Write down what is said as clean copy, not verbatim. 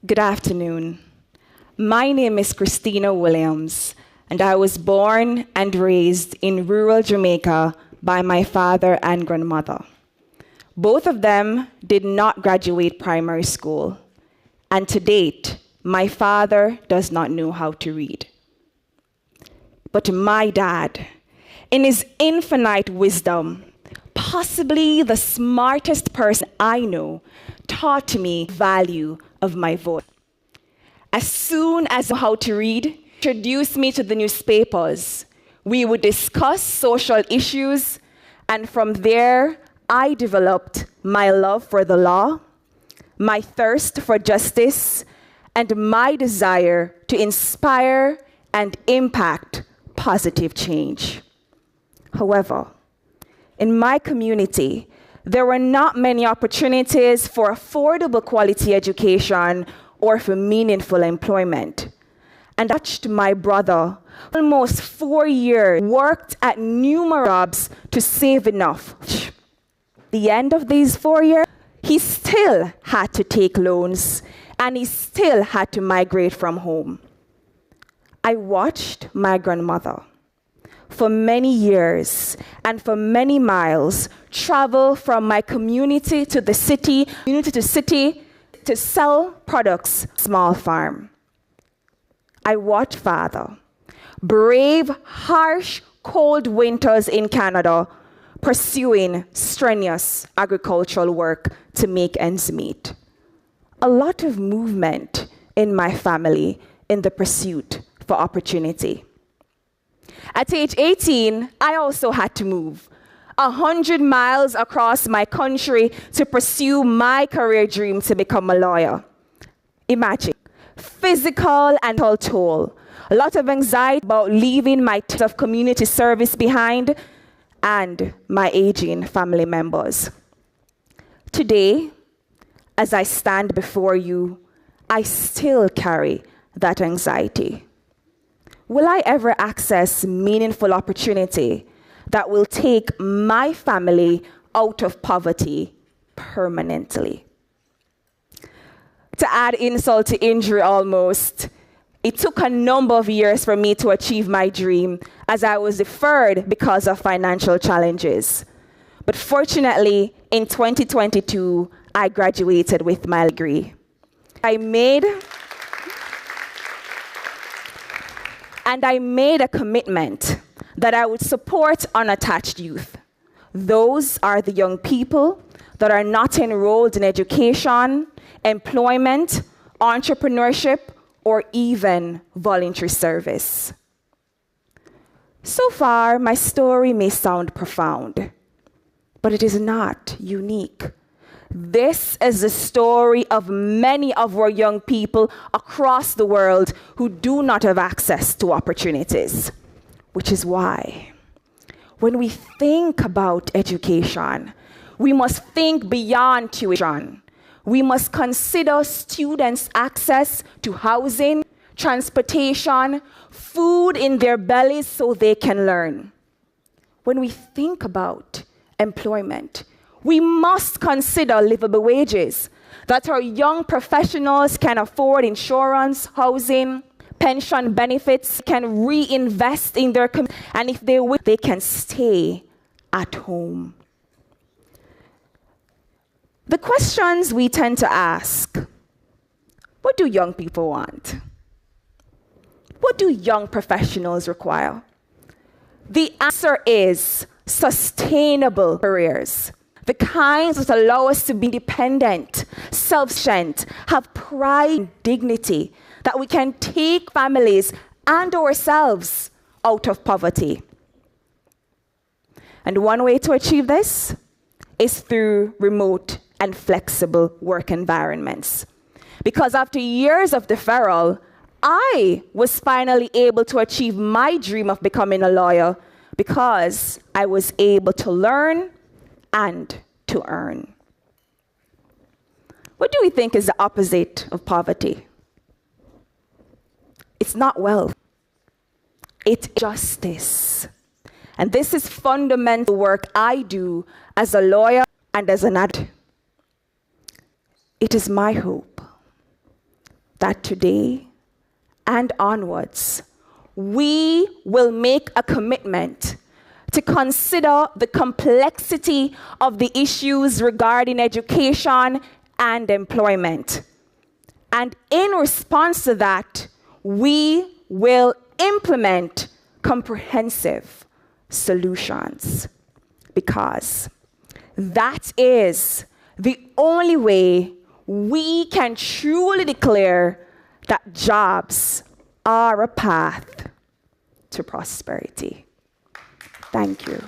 Good afternoon. My name is Christina Williams, and I was born and raised in rural Jamaica by my father and grandmother. Both of them did not graduate primary school, and to date, my father does not know how to read. But my dad, in his infinite wisdom, possibly the smartest person I know, taught me the value of my voice. As soon as I knew how to read, introduced me to the newspapers. We would discuss social issues, and from there, I developed my love for the law, my thirst for justice, and my desire to inspire and impact positive change. However, in my community, there were not many opportunities for affordable quality education or for meaningful employment. And I watched my brother, almost 4 years, worked at numerous jobs to save enough. At the end of these 4 years, he still had to take loans and he still had to migrate from home. I watched my grandmother for many years and for many miles travel from my community to the city, to sell products, small farm. I watched father brave harsh, cold winters in Canada, pursuing strenuous agricultural work to make ends meet. A lot of movement in my family in the pursuit for opportunity. At age 18, I also had to move 100 miles across my country to pursue my career dream to become a lawyer. Imagine, physical and mental toll, a lot of anxiety about leaving my taste of community service behind and my aging family members. Today, as I stand before you, I still carry that anxiety. Will I ever access meaningful opportunity that will take my family out of poverty permanently? To add insult to injury almost, it took a number of years for me to achieve my dream as I was deferred because of financial challenges. But fortunately, in 2022, I graduated with my degree. I made a commitment that I would support unattached youth. Those are the young people that are not enrolled in education, employment, entrepreneurship, or even voluntary service. So far, my story may sound profound, but it is not unique. This is the story of many of our young people across the world who do not have access to opportunities, which is why when we think about education, we must think beyond tuition. We must consider students' access to housing, transportation, food in their bellies so they can learn. When we think about employment, we must consider livable wages, that our young professionals can afford insurance, housing, pension benefits, can reinvest in their community, and if they wish, they can stay at home. The questions we tend to ask: what do young people want? What do young professionals require? The answer is sustainable careers. The kinds that allow us to be independent, self-sufficient, have pride and dignity, that we can take families and ourselves out of poverty. And one way to achieve this is through remote and flexible work environments. Because after years of deferral, I was finally able to achieve my dream of becoming a lawyer because I was able to learn and to earn. What do we think is the opposite of poverty? It's not wealth. It's justice. And this is fundamental work I do as a lawyer and as an advocate. It is my hope that today and onwards, we will make a commitment to consider the complexity of the issues regarding education and employment. And in response to that, we will implement comprehensive solutions, because that is the only way we can truly declare that jobs are a path to prosperity. Thank you.